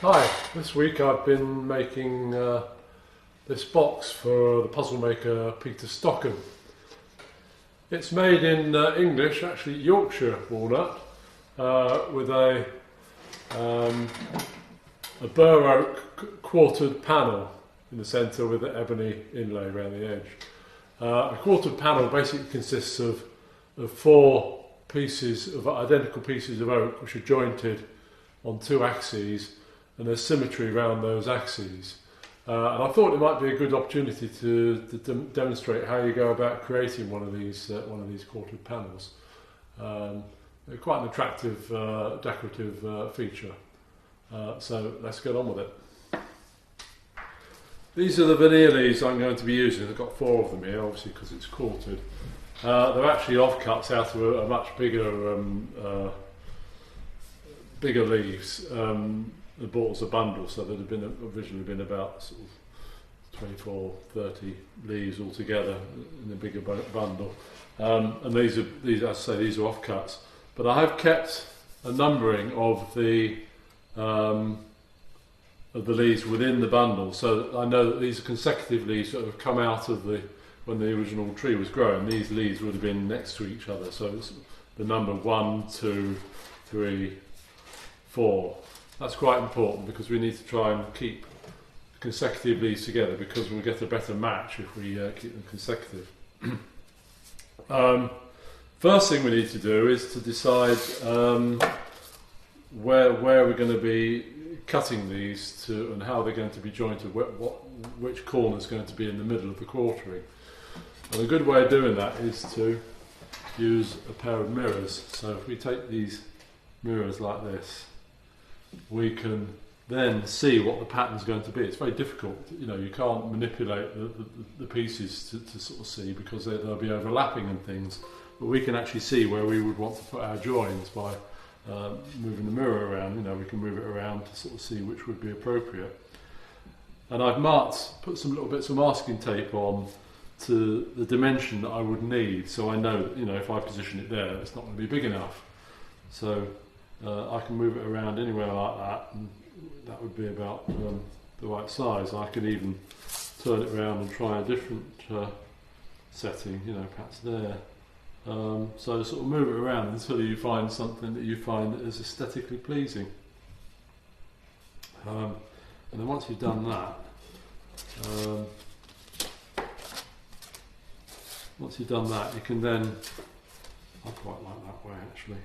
Hi, this week I've been making this box for the puzzle maker Peter Stockham. It's made in English, actually Yorkshire walnut, with a burr oak quartered panel in the centre with an ebony inlay around the edge. A quartered panel basically consists of four pieces of identical pieces of oak which are jointed on two axes, and there's symmetry around those axes. And I thought it might be a good opportunity to demonstrate how you go about creating one of these quartered panels. They're quite an attractive decorative feature. So let's get on with it. These are the veneer leaves I'm going to be using. I've got four of them here, obviously because it's quartered. They're actually offcuts out of a much bigger leaves. They're bought as a bundle, so there'd have been originally been about sort of 24, 30 leaves altogether in a bigger bundle. And these are offcuts. But I have kept a numbering of the leaves within the bundle, so that I know that these are consecutive leaves that have come out of when the original tree was growing. These leaves would have been next to each other, so it's the number 1, 2, 3, 4. That's quite important because we need to try and keep consecutive leaves together, because we'll get a better match if we keep them consecutive. First thing we need to do is to decide where we're going to be cutting these to and how they're going to be jointed, which corner is going to be in the middle of the quartering. And a good way of doing that is to use a pair of mirrors. So if we take these mirrors like this, we can then see what the pattern is going to be. It's very difficult, you can't manipulate the pieces to sort of see, because they'll be overlapping and things, but we can actually see where we would want to put our joins by moving the mirror around. We can move it around to sort of see which would be appropriate. And I've put some little bits of masking tape on to the dimension that I would need, so I know that, if I position it there, it's not going to be big enough. So I can move it around anywhere like that, and that would be about the right size. I could even turn it around and try a different setting, perhaps there. So sort of move it around until you find something that you find that is aesthetically pleasing. And then once you've done that, you can then, I quite like that way actually.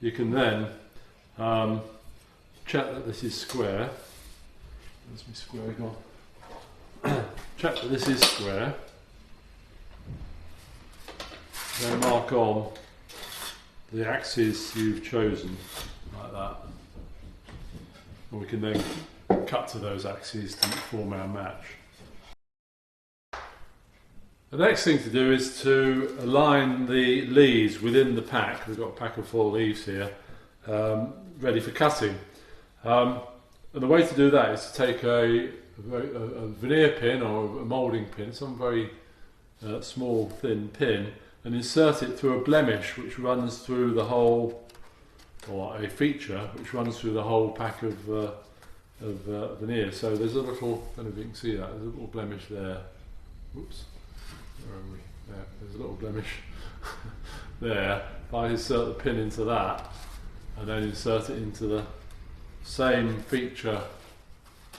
You can then check that this is square. Where's my square gone? Check that this is square. Then mark on the axes you've chosen, like that. And we can then cut to those axes to form our match. The next thing to do is to align the leaves within the pack. We've got a pack of 4 leaves here, ready for cutting. And the way to do that is to take a veneer pin or a moulding pin, some very small thin pin, and insert it through a blemish which runs through the whole, or a feature which runs through the whole pack of veneer. So there's a little, I don't know if you can see that, there's a little blemish there. Whoops. Where are we? There, there's a little blemish there. If I insert the pin into that and then insert it into the same feature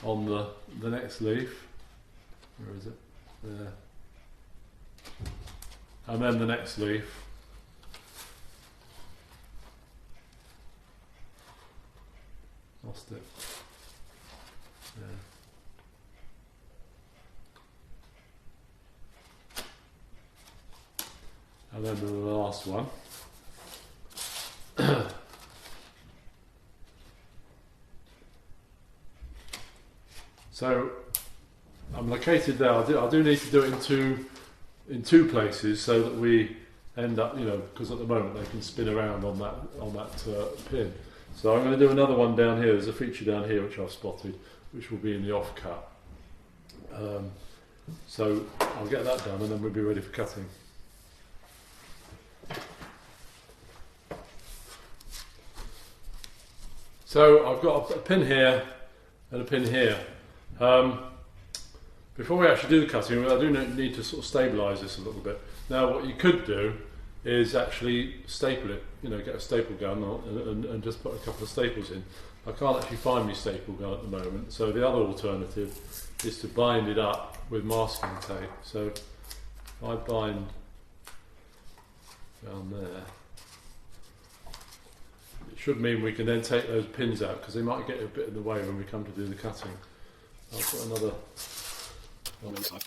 on the next leaf. Where is it? There. And then the next leaf. Lost it. There. And then the last one. So I'm located there. I do need to do it in two places, so that we end up, because at the moment they can spin around on that pin. So I'm going to do another one down here. There's a feature down here which I've spotted, which will be in the offcut. So I'll get that done, and then we'll be ready for cutting. So I've got a pin here and a pin here. Before we actually do the cutting, I do need to sort of stabilise this a little bit. Now what you could do is actually staple it, get a staple gun and just put a couple of staples in. I can't actually find my staple gun at the moment, so the other alternative is to bind it up with masking tape. So if I bind down there, it should mean we can then take those pins out, because they might get a bit in the way when we come to do the cutting. I'll put another one inside.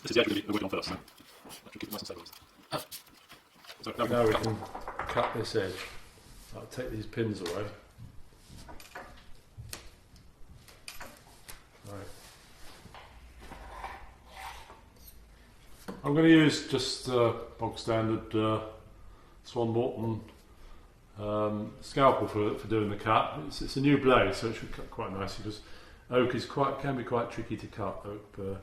This is the edge we're working on first, so that should keep it nice and stable. So now we can cut this edge. I'll take these pins away. Right. I'm going to use just bog standard Swan Morton scalpel for doing the cut. It's a new blade, so it should cut quite nicely. Because oak can be quite tricky to cut, oak burr.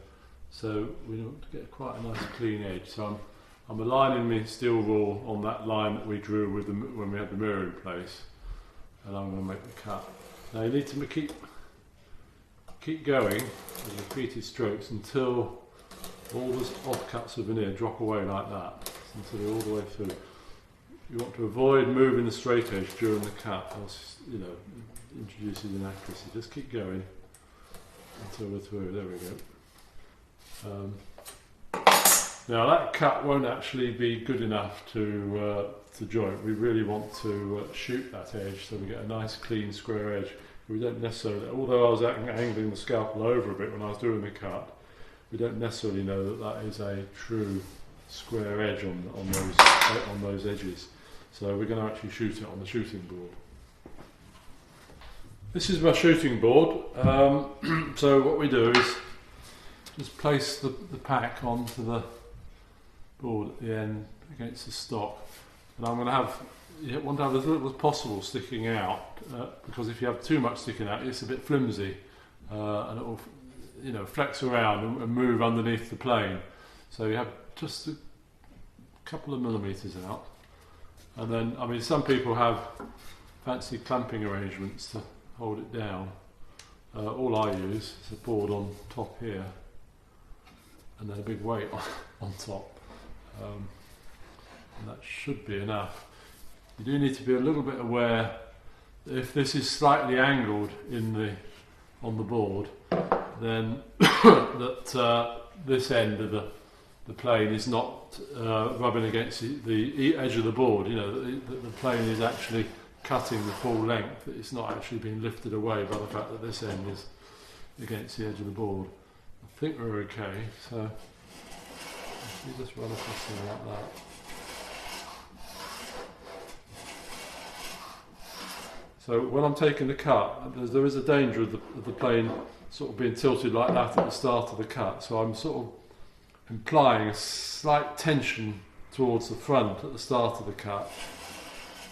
So we want to get quite a nice clean edge. So I'm aligning my steel rule on that line that we drew with when we had the mirror in place, and I'm going to make the cut. Now you need to keep going with repeated strokes until all the offcuts of veneer drop away like that, until they're all the way through. You want to avoid moving the straight edge during the cut, else introduces inaccuracy. Just keep going until we're through. There we go. Now that cut won't actually be good enough to joint. We really want to shoot that edge so we get a nice clean square edge. We don't necessarily, although I was angling the scalpel over a bit when I was doing the cut, we don't necessarily know that is a true square edge on those edges. So we're going to actually shoot it on the shooting board. This is my shooting board. So what we do is just place the pack onto the board at the end against the stock, and I'm going to have, you want to have as little as possible sticking out, because if you have too much sticking out, it's a bit flimsy, and it will flex around and move underneath the plane. So you have just a couple of millimetres out, and then some people have fancy clamping arrangements to hold it down. All I use is a board on top here, and then a big weight on top, and that should be enough. You do need to be a little bit aware that if this is slightly angled on the board, then that this end of the plane is not rubbing against the edge of the board. The plane is actually cutting the full length. It's not actually being lifted away by the fact that this end is against the edge of the board. I think we're okay, so you just run across something like that. So when I'm taking the cut, there is a danger of the plane sort of being tilted like that at the start of the cut, so I'm sort of implying a slight tension towards the front at the start of the cut,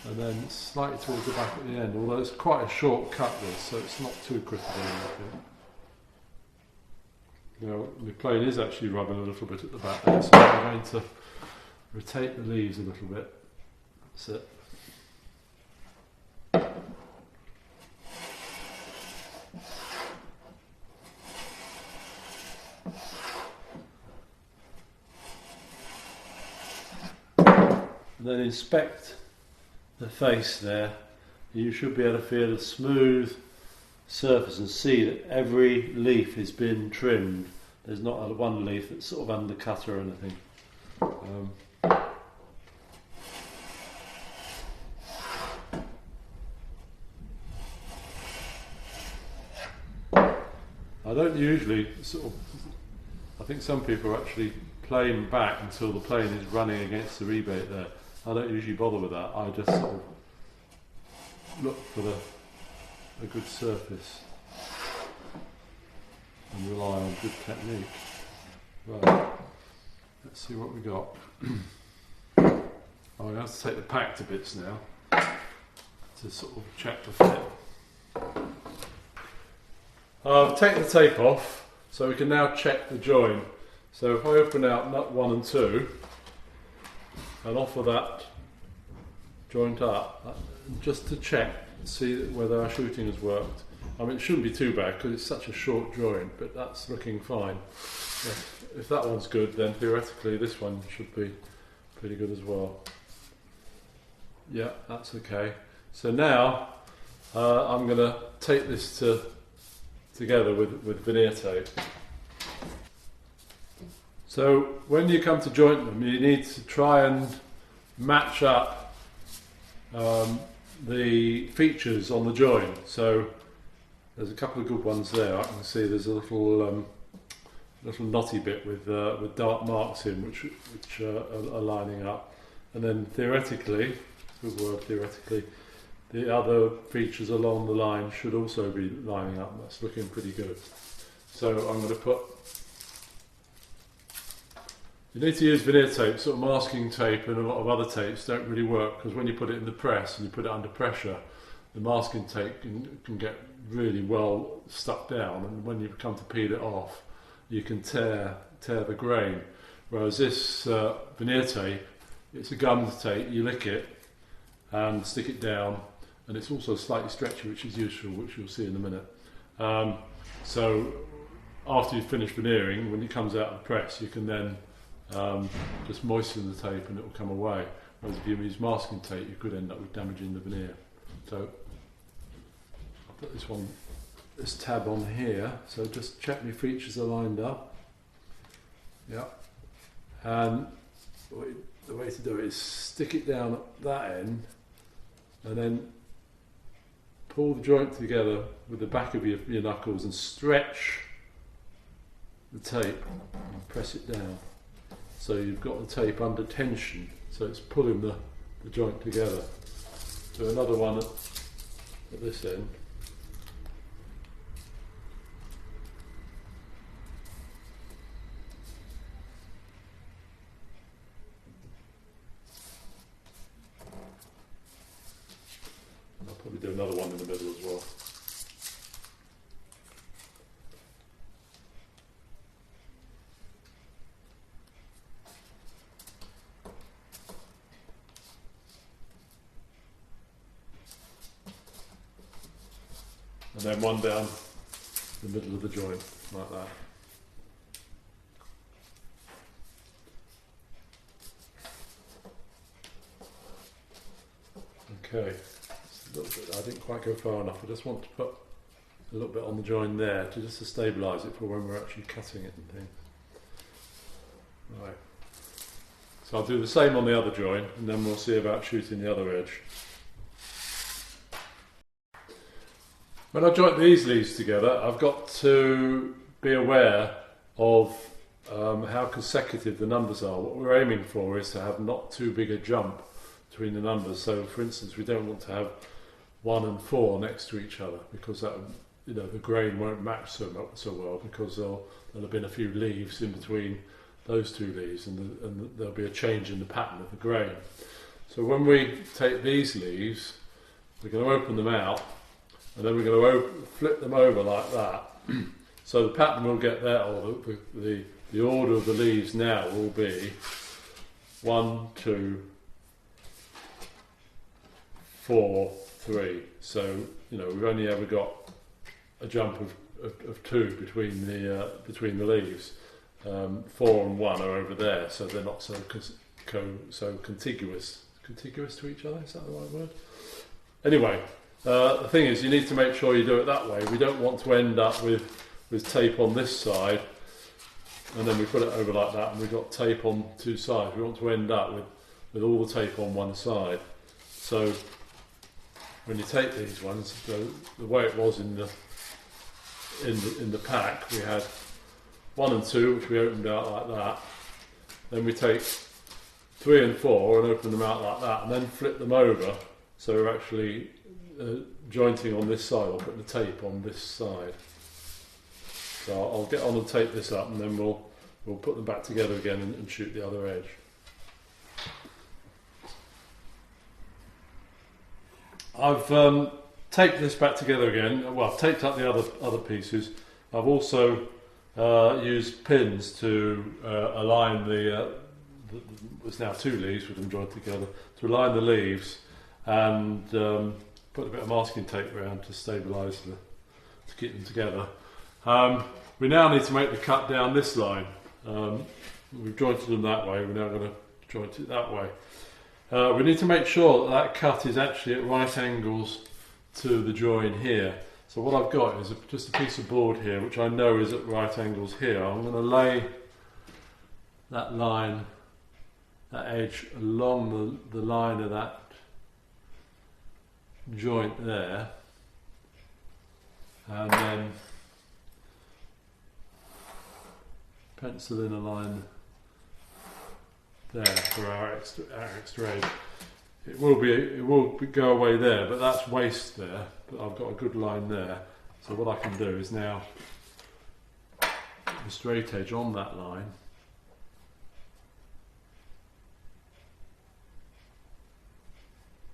and then slightly towards the back at the end, although it's quite a short cut this, so it's not too critical. The plane is actually rubbing a little bit at the back there, so I'm going to rotate the leaves a little bit. That's it. And then inspect the face there. You should be able to feel a smooth surface and see that every leaf has been trimmed. There's not one leaf that's sort of undercut or anything. I don't usually I think some people actually plane back until the plane is running against the rebate there. I don't usually bother with that. I just sort of look for a good surface and rely on good technique. Right, let's see what we got. I'm going to have to take the pack to bits now to sort of check the fit. I've taken the tape off, so we can now check the join. So if I open out nut 1 and 2, and offer that joint up just to check, see whether our shooting has worked. I mean, it shouldn't be too bad because it's such a short joint, but that's looking fine. If that one's good, then theoretically this one should be pretty good as well. Yeah, that's okay. So now I'm going to tape this together with veneer tape. So when you come to joint them, you need to try and match up the features on the joint. So there's a couple of good ones there. I can see there's a little knotty bit with dark marks in, which are lining up. And then theoretically, good word, theoretically, the other features along the line should also be lining up. That's looking pretty good. So I'm going to put. You need to use veneer tape. Sort of masking tape and a lot of other tapes don't really work, because when you put it in the press and you put it under pressure, the masking tape can get really well stuck down, and when you come to peel it off, you can tear the grain. Whereas this veneer tape, it's a gummed tape. You lick it and stick it down, and it's also slightly stretchy, which is useful, which you'll see in a minute. So after you've finished veneering, when it comes out of the press, you can then just moisten the tape and it will come away. Whereas if you use masking tape, you could end up with damaging the veneer. So I'll put this tab on here. So just check my features are lined up. Yeah. And the way to do it is stick it down at that end and then pull the joint together with the back of your knuckles and stretch the tape and press it down. So you've got the tape under tension, so it's pulling the joint together. Do another one at this end. I'll probably do another one in the middle as well. And then one down the middle of the joint, like that. Okay, just a little bit. I didn't quite go far enough. I just want to put a little bit on the joint there to stabilise it for when we're actually cutting it and things. Right. So I'll do the same on the other joint, and then we'll see about shooting the other edge. When I joint these leaves together, I've got to be aware of how consecutive the numbers are. What we're aiming for is to have not too big a jump between the numbers. So, for instance, we don't want to have 1 and 4 next to each other, because that, the grain won't match so well, because there'll have been a few leaves in between those two leaves, and there'll be a change in the pattern of the grain. So when we take these leaves, we're going to open them out. And then we're going to flip them over like that. So the pattern we'll get there, or the order of the leaves now will be 1, 2, 4, 3. So we've only ever got a jump of 2 between the leaves. 4 and 1 are over there, so they're not so contiguous. Contiguous to each other, is that the right word? Anyway. The thing is, you need to make sure you do it that way. We don't want to end up with tape on this side, and then we put it over like that, and we've got tape on 2 sides. We want to end up with all the tape on one side. So when you take these ones, the way it was in the pack, we had 1 and 2, which we opened out like that. Then we take 3 and 4 and open them out like that, and then flip them over. So we're actually jointing on this side. I'll put the tape on this side. So I'll get on and tape this up, and then we'll put them back together again and shoot the other edge. I've taped this back together again. Well, I've taped up the other pieces. I've also used pins to align the there's now 2 leaves with them joined together, to align the leaves and put a bit of masking tape around to stabilise to keep them together. We now need to make the cut down this line. We've jointed them that way, we're now going to joint it that way. We need to make sure that cut is actually at right angles to the join here. So what I've got is just a piece of board here which I know is at right angles here. I'm going to lay that line, that edge along the line of that joint there, and then pencil in a line there for our extra edge. It will go away there, but that's waste there. But I've got a good line there. So what I can do is now put the straight edge on that line.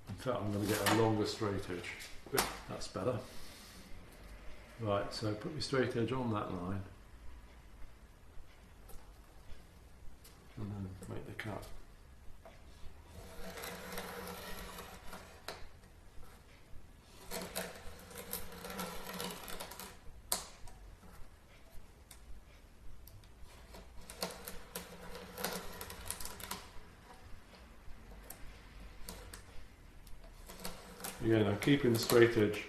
In fact, I'm going to get a longer straight edge. That's better. Right, so put my straight edge on that line. And then make the cut. Again, I'm keeping the straight edge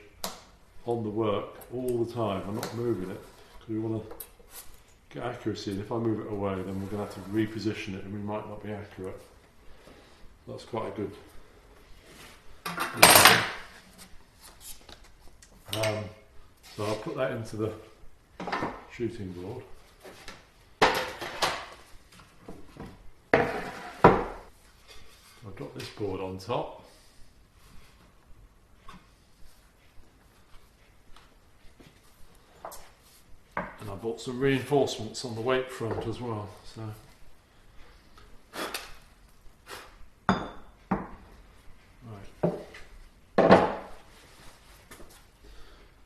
on the work all the time. I'm not moving it because we want to get accuracy, and if I move it away then we're going to have to reposition it and we might not be accurate. That's quite a good so I'll put that into the shooting board. I'll drop this board on top. And I bought some reinforcements on the weight front as well. So right.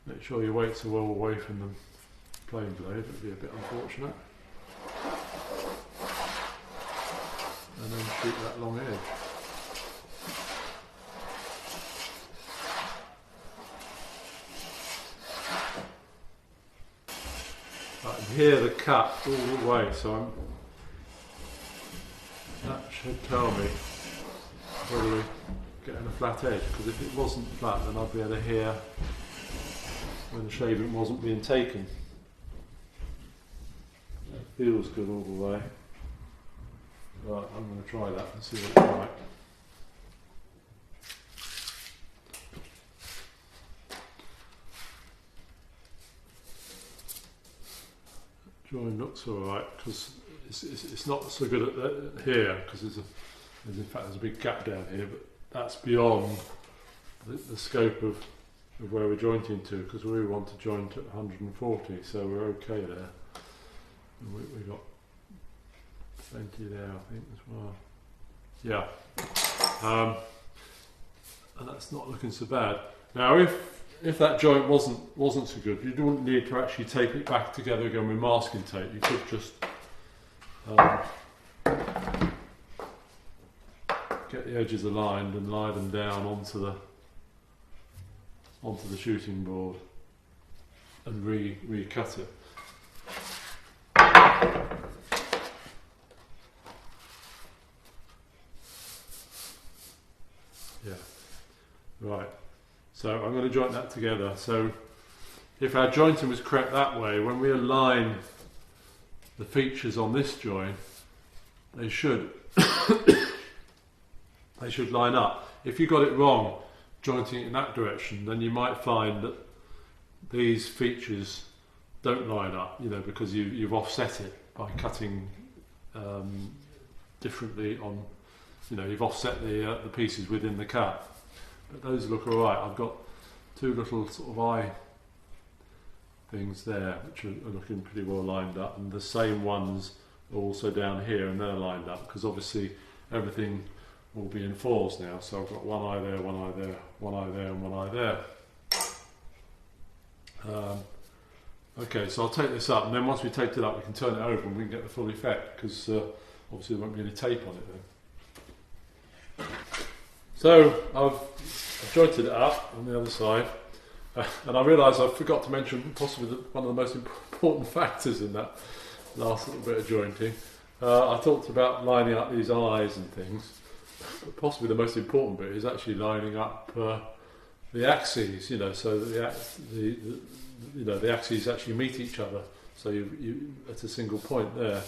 Make sure your weights are well away from the plane blade, it would be a bit unfortunate. And then shoot that long edge. I can hear the cut all the way, so that should tell me whether we're getting a flat edge, because if it wasn't flat then I'd be able to hear when the shaving wasn't being taken. It feels good all the way. Right, I'm going to try that and see what it's like. Join looks alright because it's not so good at here because there's a big gap down here, but that's beyond the scope of where we're jointing to, because we want to joint at 140, so we're okay there. And we got plenty there, I think, as well. Yeah, and that's not looking so bad. Now, if that joint wasn't so good, you don't need to actually tape it back together again with masking tape. You could just get the edges aligned and lie them down onto the shooting board and recut it. Yeah, right. So I'm going to joint that together. So if our jointing was correct that way, when we align the features on this joint, they should they should line up. If you got it wrong, jointing it in that direction, then you might find that these features don't line up, you know, because you've offset it by cutting differently on, you know, you've offset the pieces within the cut. But those look alright. I've got two little sort of eye things there which are looking pretty well lined up, and the same ones are also down here and they're lined up, because obviously everything will be in fours now. So I've got one eye there, one eye there, one eye there and one eye there. Okay, so I'll take this up, and then once we taped it up we can turn it over and we can get the full effect, because obviously there won't be any tape on it then. So I've jointed it up on the other side, and I realise I forgot to mention possibly one of the most important factors in that last little bit of jointing. I talked about lining up these eyes and things, but possibly the most important bit is actually lining up the axes, so that the axes actually meet each other, so you at a single point there.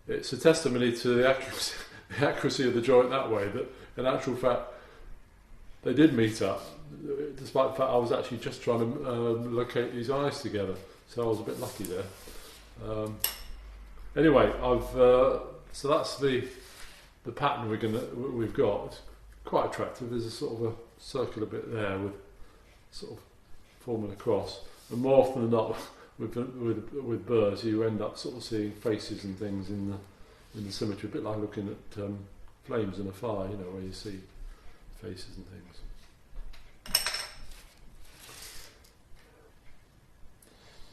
It's a testimony to the accuracy of the joint that way, that in actual fact they did meet up, despite the fact I was actually just trying to locate these eyes together, so I was a bit lucky there. Anyway, so that's the pattern we've got. It's quite attractive. There's a sort of a circular bit there with sort of forming a cross, and more often than not with burrs you end up sort of seeing faces and things in the symmetry, a bit like looking at flames in a fire, where you see faces and things.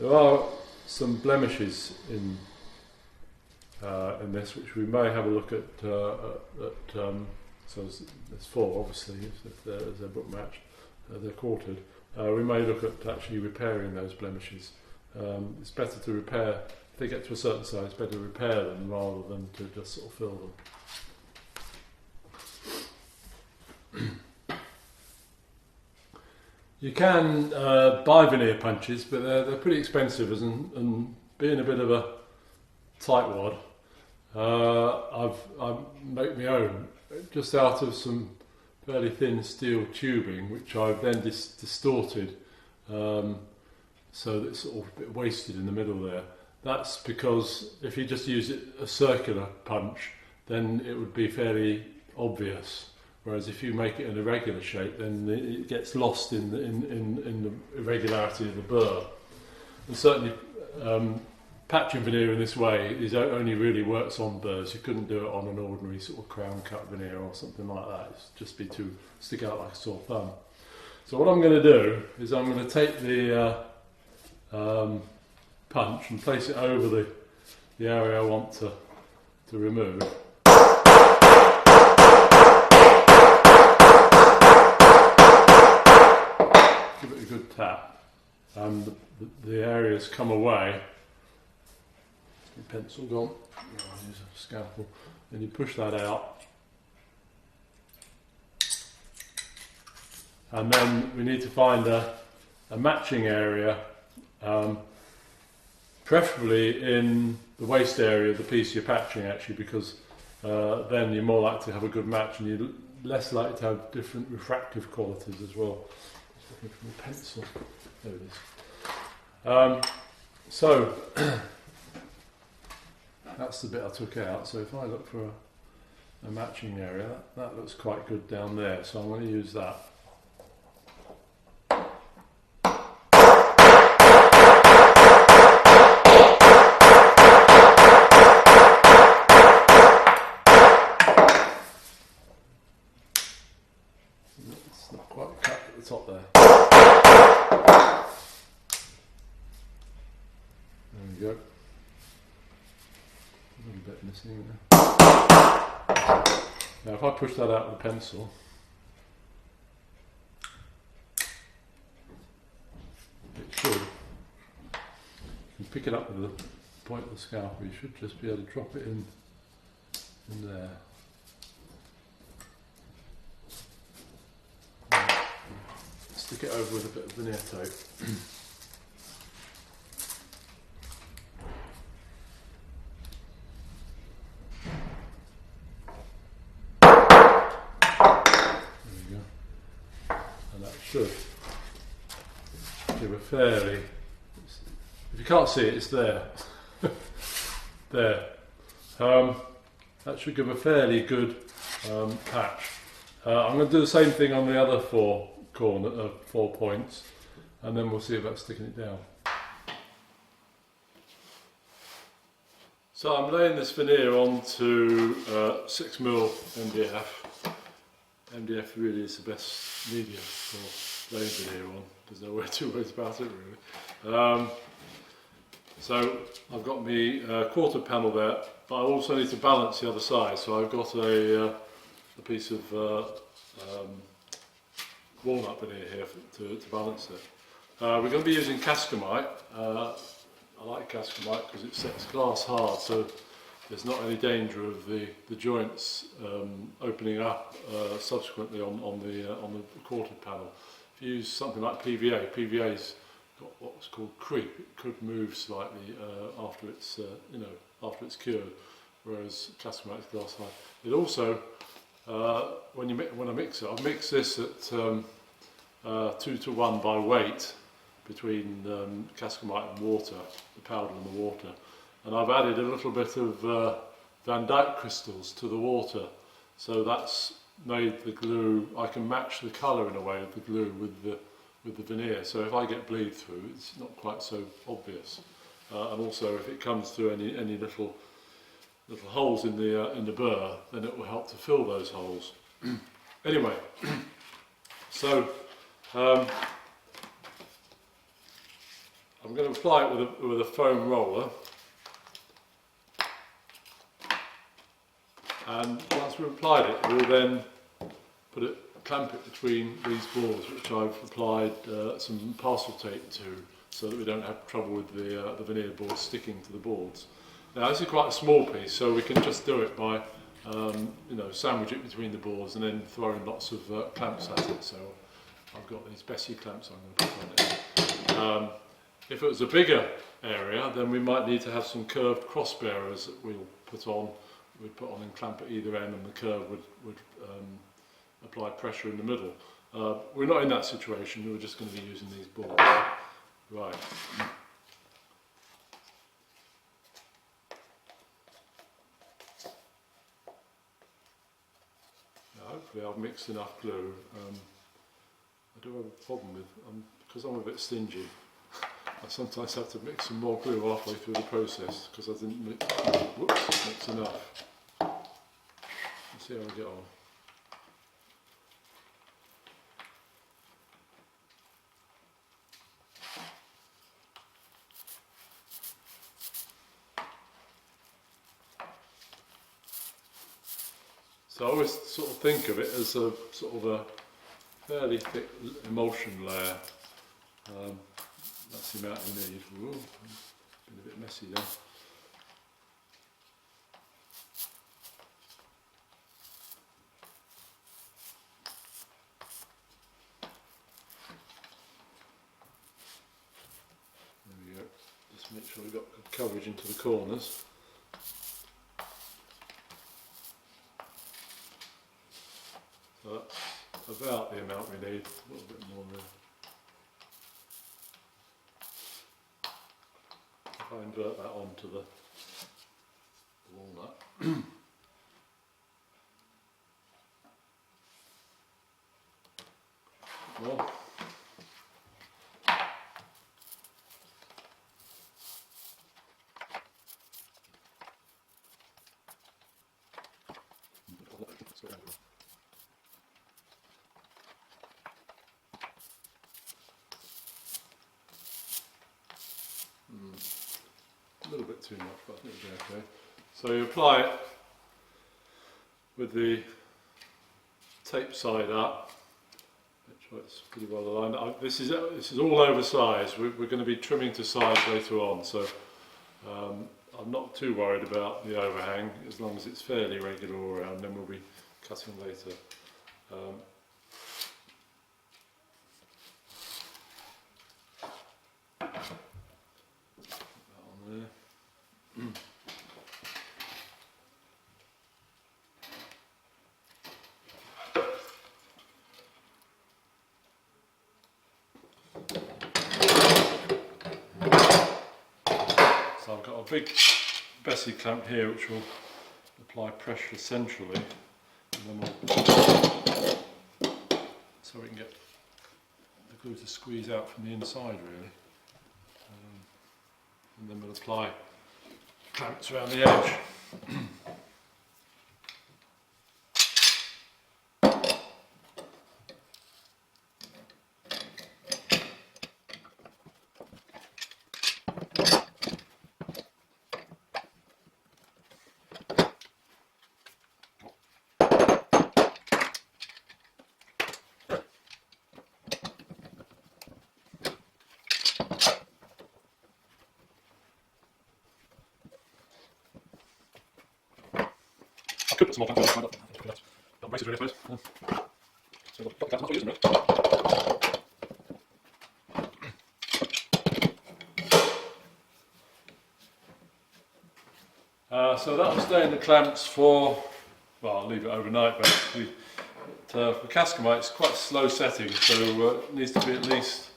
There are some blemishes in this, which we may have a look at. So there's 4, obviously, if they're book matched, they're quartered. We may look at actually repairing those blemishes. It's better to repair, if they get to a certain size, it's better to repair them rather than to just sort of fill them. You can buy veneer punches, but they're pretty expensive, and being a bit of a tightwad, I make my own just out of some fairly thin steel tubing, which I've then distorted so that it's sort of a bit wasted in the middle there. That's because if you just use a circular punch, then it would be fairly obvious. Whereas if you make it in a regular shape, then it gets lost in the irregularity of the burr. And certainly patching veneer in this way only really works on burrs. You couldn't do it on an ordinary sort of crown cut veneer or something like that. It'd just be too stick out like a sore thumb. So what I'm going to do is I'm going to take the punch and place it over the area I want to remove. Give it a good tap, and the areas come away. My pencil gone. I'll use a scalpel. Then you push that out, and then we need to find a matching area, preferably in the waist area of the piece you're patching, actually, because then you're more likely to have a good match, and you're less likely to have different refractive qualities as well. Just looking for a pencil. There it is. So that's the bit I took out. So if I look for a matching area, that looks quite good down there. So I'm going to use that. It's not quite cut at the top there. There we go. A little bit missing there. Now if I push that out with a pencil, it should, you can pick it up with the point of the scalpel, you should just be able to drop it in there. Stick it over with a bit of veneer tape. Should give a fairly, if you can't see it, it's there. There. That should give a fairly good patch. I'm going to do the same thing on the other 4 points, and then we'll see about sticking it down. So I'm laying this veneer onto 6mm MDF. MDF really is the best medium for laying veneer on. There's no two ways about it really. So I've got my quarter panel there, but I also need to balance the other side. So I've got a piece of walnut veneer here to balance it. We're going to be using Cascamite. I like Cascamite because it sets glass hard, so there's not any danger of the joints opening up subsequently on the quarter panel. If you use something like PVA's got what's called creep. It could move slightly after it's after it's cured, whereas Cascamite is glass hard. It also when I mix it, I've mixed this at 2:1 by weight between Cascamite and water, the powder and the water, and I've added a little bit of Van Dyke crystals to the water, so that's made the glue. I can match the colour in a way of the glue with the veneer, so if I get bleed through, it's not quite so obvious, and also if it comes through any little holes in the burr, then it will help to fill those holes. Anyway, so I'm going to apply it with a foam roller, and once we've applied it, we'll then clamp it between these boards, which I've applied some parcel tape to, so that we don't have trouble with the veneer board sticking to the boards. Now this is quite a small piece, so we can just do it by sandwich it between the boards and then throw in lots of clamps at it. So I've got these Bessie clamps I'm going to put on it. If it was a bigger area, then we might need to have some curved cross bearers that we'll put on. We'd put on and clamp at either end, and the curve would apply pressure in the middle. We're not in that situation. We're just going to be using these boards. Right. Hopefully I've mixed enough glue. I do have a problem with, because I'm a bit stingy, I sometimes have to mix some more glue halfway through the process because I didn't mix enough. Let's see how I get on. So I always sort of think of it as a sort of a fairly thick emulsion layer. That's the amount you need. Ooh, been a bit messy there. There we go. Just make sure we've got good coverage into the corners. So that's about the amount we need, a little bit more there. If I invert that onto the walnut. Well, a little bit too much, but I think it'll be okay. So you apply it with the tape side up. Make sure it's pretty well aligned. This is all oversized. We're going to be trimming to size later on, so I'm not too worried about the overhang as long as it's fairly regular all around. Then we'll be cutting later. So I've got a big Bessie clamp here which will apply pressure centrally, and then so we can get the glue to squeeze out from the inside really, and then we'll apply clamps around the edge. Could put some more plants in there. Got braces ready, I suppose. So we've got the plants, not using them. So that'll stay in the clamps for, well, I'll leave it overnight basically. But, for Cascamite it's quite slow setting, so it needs to be at least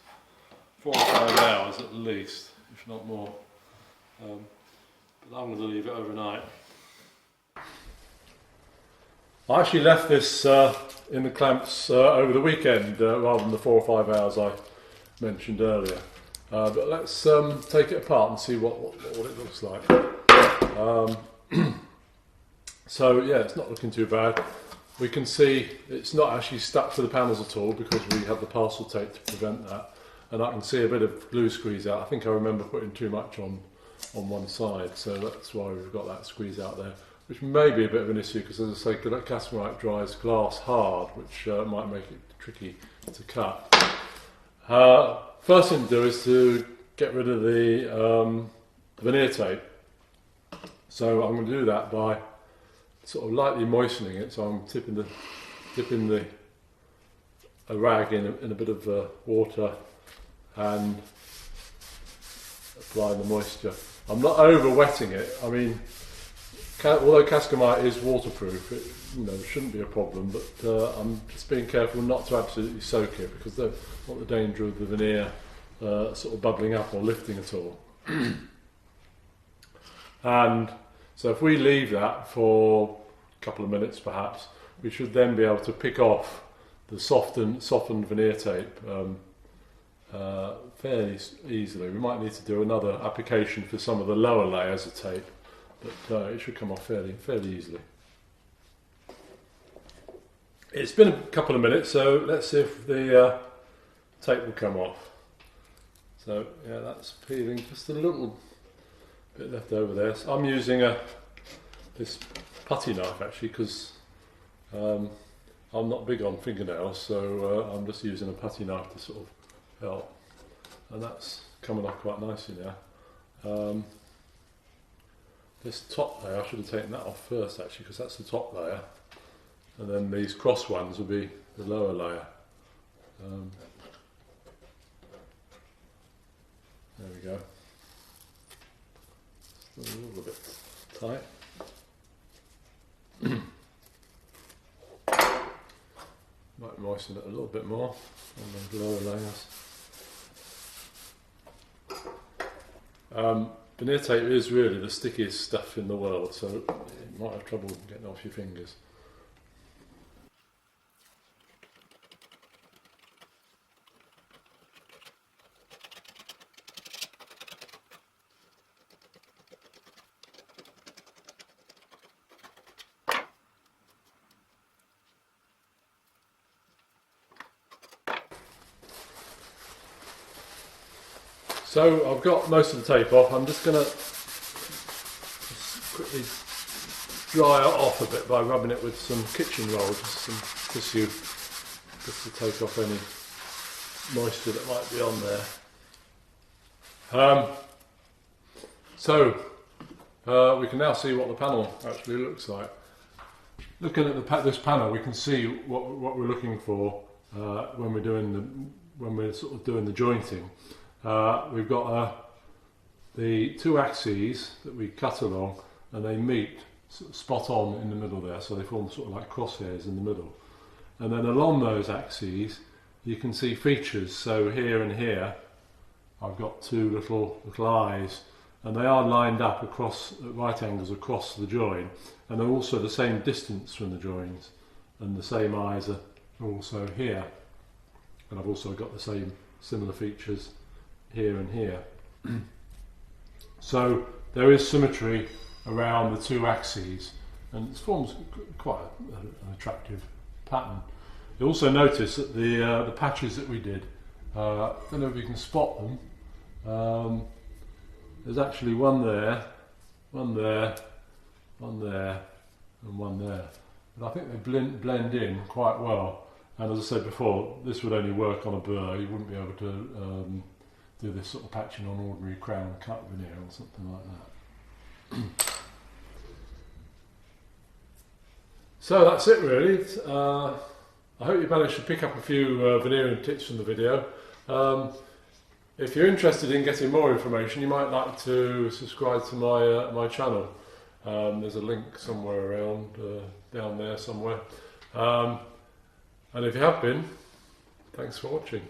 4 or 5 hours at least, if not more. But I'm going to leave it overnight. I actually left this in the clamps over the weekend rather than the 4 or 5 hours I mentioned earlier. But let's take it apart and see what it looks like. So yeah, it's not looking too bad. We can see it's not actually stuck to the panels at all because we have the parcel tape to prevent that. And I can see a bit of glue squeeze out. I think I remember putting too much on one side, so that's why we've got that squeeze out there, which may be a bit of an issue because, as I say, Cascamite dries glass hard, which might make it tricky to cut. First thing to do is to get rid of the veneer tape. So I'm going to do that by sort of lightly moistening it. So I'm dipping a rag in a bit of water and applying the moisture. I'm not over wetting it. I mean, although Cascamite is waterproof, it shouldn't be a problem. But I'm just being careful not to absolutely soak it because I want the danger of the veneer sort of bubbling up or lifting at all. And so if we leave that for a couple of minutes perhaps, we should then be able to pick off the softened veneer tape fairly easily. We might need to do another application for some of the lower layers of tape, but it should come off fairly easily. It's been a couple of minutes, so let's see if the tape will come off. So yeah, that's peeling, just a little bit left over there. So I'm using this putty knife actually because I'm not big on fingernails, so I'm just using a putty knife to sort of help. And that's coming off quite nicely now. This top layer, I should have taken that off first actually because that's the top layer. And then these cross ones will be the lower layer. There we go. Still a little bit tight. Might moisten it a little bit more on the lower layers. Veneer tape is really the stickiest stuff in the world, so you might have trouble getting off your fingers. So I've got most of the tape off. I'm just going to quickly dry it off a bit by rubbing it with some kitchen roll, just some tissue, just to take off any moisture that might be on there. We can now see what the panel actually looks like. Looking at this panel, we can see what we're looking for when we're sort of doing the jointing. We've got the two axes that we cut along, and they meet sort of spot on in the middle there, so they form sort of like crosshairs in the middle. And then along those axes you can see features, so here and here I've got two little eyes, and they are lined up across at right angles across the join, and they're also the same distance from the joins, and the same eyes are also here, and I've also got the same similar features here and here. So there is symmetry around the two axes, and it forms quite an attractive pattern. You also notice that the patches that we did, I don't know if you can spot them, there's actually one there, one there, one there, and one there. And I think they blend in quite well, and as I said before, this would only work on a burr. You wouldn't be able to do this sort of patching on ordinary crown cut veneer or something like that. So that's it really. I hope you managed to pick up a few veneering tips from the video. If you're interested in getting more information, you might like to subscribe to my channel. There's a link somewhere around down there somewhere. And if you have been, thanks for watching.